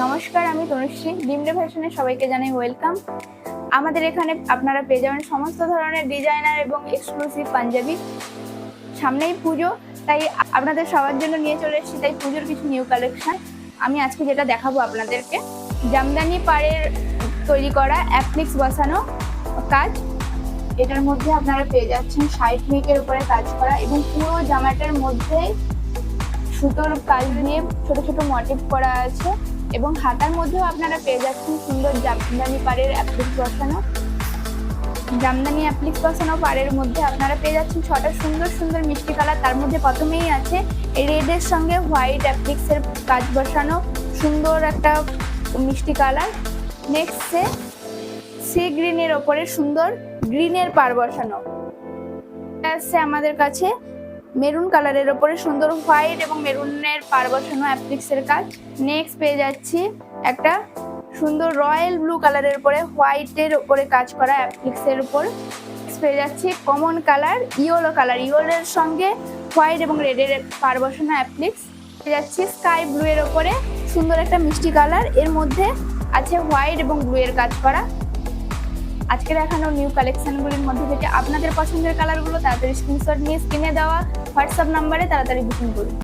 নমস্কার, আমি তনুশ্রী। ডিমডে ফ্যাশনে সবাইকে জানাই ওয়েলকাম। আমাদের এখানে আপনারা পেয়ে যাবেন সমস্ত ধরনের ডিজাইনার এবং এক্সক্লুসিভ পাঞ্জাবি। সামনেই পুজো, তাই আপনাদের সবার জন্য নিয়ে চলে এসেছি তাই পুজোর কিছু নিউ কালেকশন। আমি আজকে যেটা দেখাবো আপনাদেরকে, জামদানি পাড়ের তৈরি করা অ্যাপ্লিক্স বসানো কাজ। এটার মধ্যে আপনারা পেয়ে যাচ্ছেন 60 মিনিটের উপরে কাজ করা এবং পুরো জামাটার মধ্যে সুতোর কাজ দিয়ে ছোট ছোট মোটিভ করা আছে এবং হাতার মধ্যেও আপনারা পেয়ে যাচ্ছেন সুন্দর জামদানি পাড়ের অ্যাপ্লিক্স বসানো। জামদানি অ্যাপ্লিক্স বসানো পাড়ের মধ্যে আপনারা পেয়ে যাচ্ছেন 6টা সুন্দর সুন্দর মিষ্টি কালার। তার মধ্যে প্রথমেই আছে রেডের সঙ্গে হোয়াইট অ্যাপ্লিক্সের কাজ বসানো সুন্দর একটা মিষ্টি কালার। নেক্সটে সি গ্রিনের ওপরে সুন্দর গ্রিনের পাড় বসানো আসছে আমাদের কাছে। মেরুন কালারের ওপরে সুন্দর হোয়াইট এবং মেরুনের পাড় বসানো অ্যাপ্লিক্সের কাজ। নেক্সট পেয়ে যাচ্ছি একটা সুন্দর রয়্যাল ব্লু কালারের উপরে হোয়াইটের উপরে কাজ করা অ্যাপ্লিক্সের উপর। পেয়ে যাচ্ছি কমন কালার ইয়েলোর সঙ্গে হোয়াইট এবং রেডের পাড় বসানো অ্যাপ্লিক্স। পেয়ে যাচ্ছি স্কাই ব্লু এর ওপরে সুন্দর একটা মিষ্টি কালার, এর মধ্যে আছে হোয়াইট এবং ব্লু এর কাজ করা। আজকে দেখানো নিউ কালেকশনগুলির মধ্যে থেকে আপনাদের পছন্দের কালারগুলো তাড়াতাড়ি স্ক্রিনশট নিয়ে স্ক্রিনে দেওয়া হোয়াটসঅ্যাপ নাম্বারে তাড়াতাড়ি বুকিং করুন।